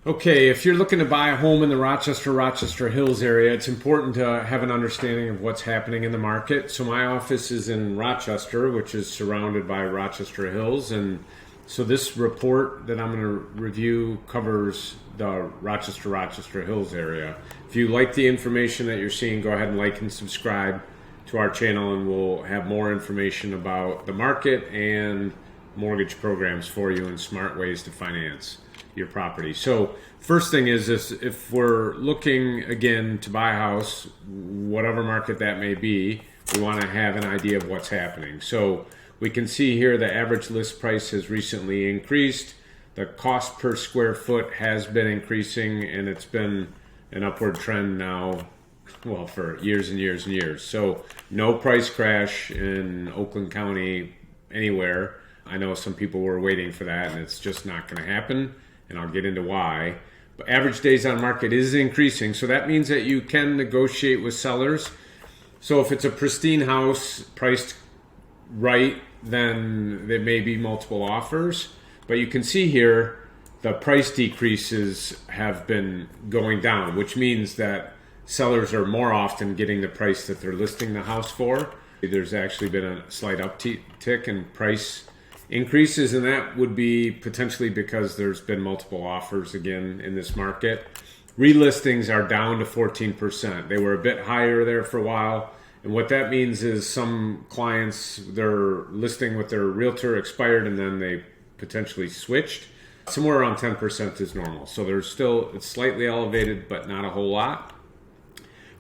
Okay, if you're looking to buy a home in the Rochester Hills area, it's important to have an understanding of what's happening in the market. So my office is in Rochester, which is surrounded by Rochester Hills. And so this report that I'm going to review covers the Rochester Hills area. If you like the information that you're seeing, go ahead and like and subscribe to our channel, and we'll have more information about the market and mortgage programs for you and smart ways to finance your property. So first thing is this: if we're looking again to buy a house, whatever market that may be, we want to have an idea of what's happening. So we can see here the average list price has recently increased. The cost per square foot has been increasing, and it's been an upward trend now, well, for years and years and years. So no price crash in Oakland County anywhere. I know some people were waiting for that, and it's just not going to happen, and I'll get into why. But average days on market is increasing, so that means that you can negotiate with sellers. So if it's a pristine house priced right, then there may be multiple offers. But you can see here the price decreases have been going down, which means that sellers are more often getting the price that they're listing the house for. There's actually been a slight uptick in price increases, and that would be potentially because there's been multiple offers again in this market. Relistings are down to 14%. They were a bit higher there for a while, and what that means is some clients, their listing with their realtor expired and then they potentially switched. Somewhere around 10% is normal. So it's slightly elevated, but not a whole lot.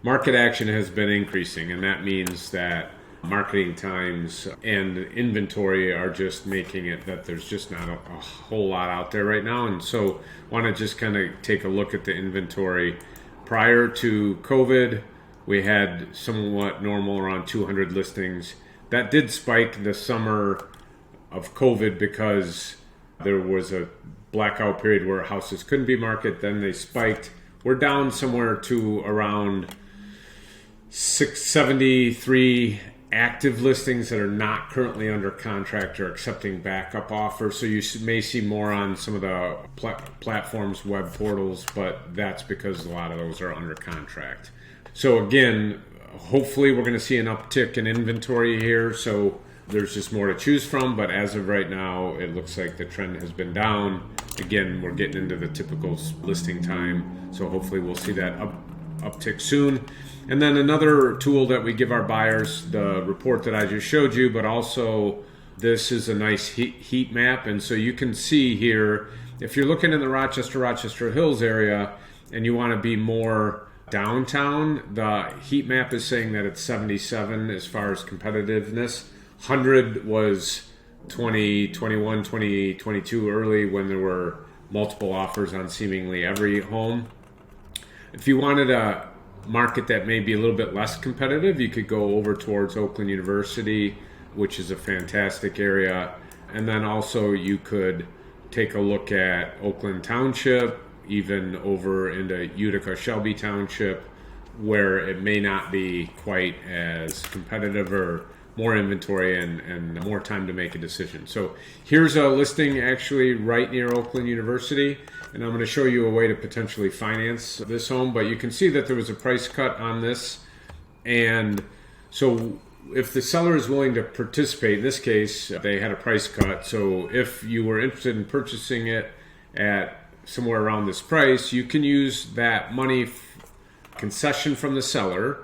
Market action has been increasing, and that means that marketing times and inventory are just making it that there's just not a whole lot out there right now. And so want to just kind of take a look at the inventory. Prior to COVID, we had somewhat normal around 200 listings. That did spike the summer of COVID because there was a blackout period where houses couldn't be marketed. Then they spiked. We're down somewhere to around 673 active listings that are not currently under contract or accepting backup offers. So you may see more on some of the platforms, web portals, but that's because a lot of those are under contract. So again, hopefully we're going to see an uptick in inventory here. So there's just more to choose from, but as of right now, it looks like the trend has been down. Again, we're getting into the typical listing time, so hopefully we'll see that uptick soon. And then another tool that we give our buyers, the report that I just showed you, but also this is a nice heat map. And so you can see here, if you're looking in the Rochester Hills area and you want to be more downtown, the heat map is saying that it's 77 as far as competitiveness. 100 was 2021, 2022 early, when there were multiple offers on seemingly every home. If you wanted a market that may be a little bit less competitive, you could go over towards Oakland University, which is a fantastic area. And then also you could take a look at Oakland Township, even over into Utica Shelby Township, where it may not be quite as competitive or more inventory and more time to make a decision. So here's a listing actually right near Oakland University, and I'm going to show you a way to potentially finance this home. But you can see that there was a price cut on this, and so if the seller is willing to participate, in this case they had a price cut, so if you were interested in purchasing it at somewhere around this price, you can use that money concession from the seller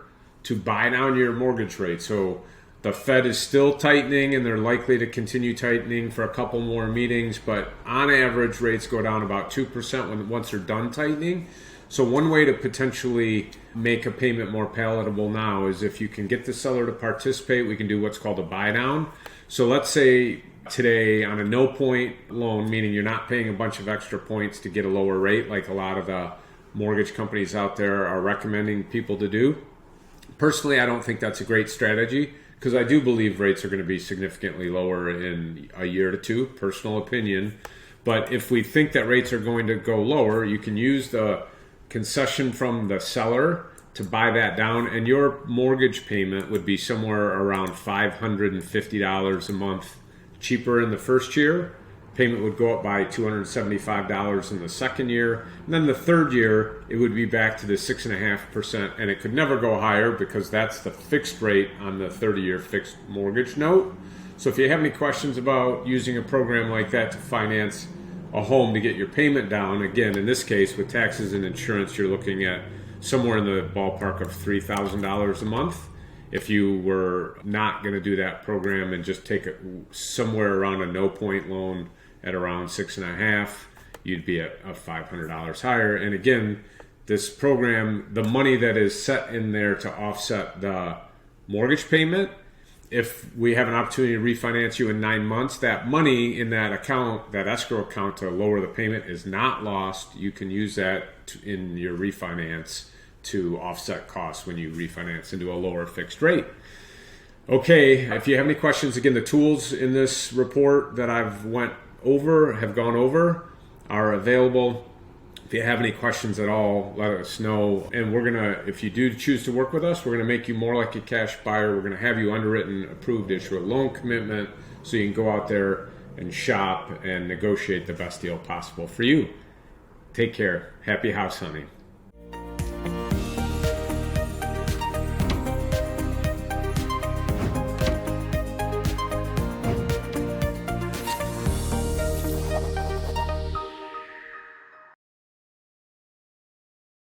to buy down your mortgage rate. So the Fed is still tightening, and they're likely to continue tightening for a couple more meetings, but on average, rates go down about 2% once they're done tightening. So one way to potentially make a payment more palatable now is if you can get the seller to participate, we can do what's called a buy down. So let's say today on a no point loan, meaning you're not paying a bunch of extra points to get a lower rate like a lot of the mortgage companies out there are recommending people to do. Personally, I don't think that's a great strategy, because I do believe rates are going to be significantly lower in a year to two, personal opinion. But if we think that rates are going to go lower, you can use the concession from the seller to buy that down, and your mortgage payment would be somewhere around $550 a month cheaper in the first year payment would go up by $275 in the second year. And then the third year, it would be back to the 6.5%, and it could never go higher because that's the fixed rate on the 30-year fixed mortgage note. So if you have any questions about using a program like that to finance a home to get your payment down, again, in this case, with taxes and insurance, you're looking at somewhere in the ballpark of $3,000 a month. If you were not going to do that program and just take it somewhere around a no-point loan at around 6.5, you'd be at $500 higher. And again, this program, the money that is set in there to offset the mortgage payment, if we have an opportunity to refinance you in 9 months, that money in that account, that escrow account to lower the payment, is not lost. You can use that in your refinance to offset costs when you refinance into a lower fixed rate. Okay, if you have any questions, again, the tools in this report that have gone over are available. If you have any questions at all, let us know. And we're gonna, if you do choose to work with us, we're gonna make you more like a cash buyer. We're gonna have you underwritten, approved, issue a loan commitment, so you can go out there and shop and negotiate the best deal possible for you. Take care. Happy house hunting.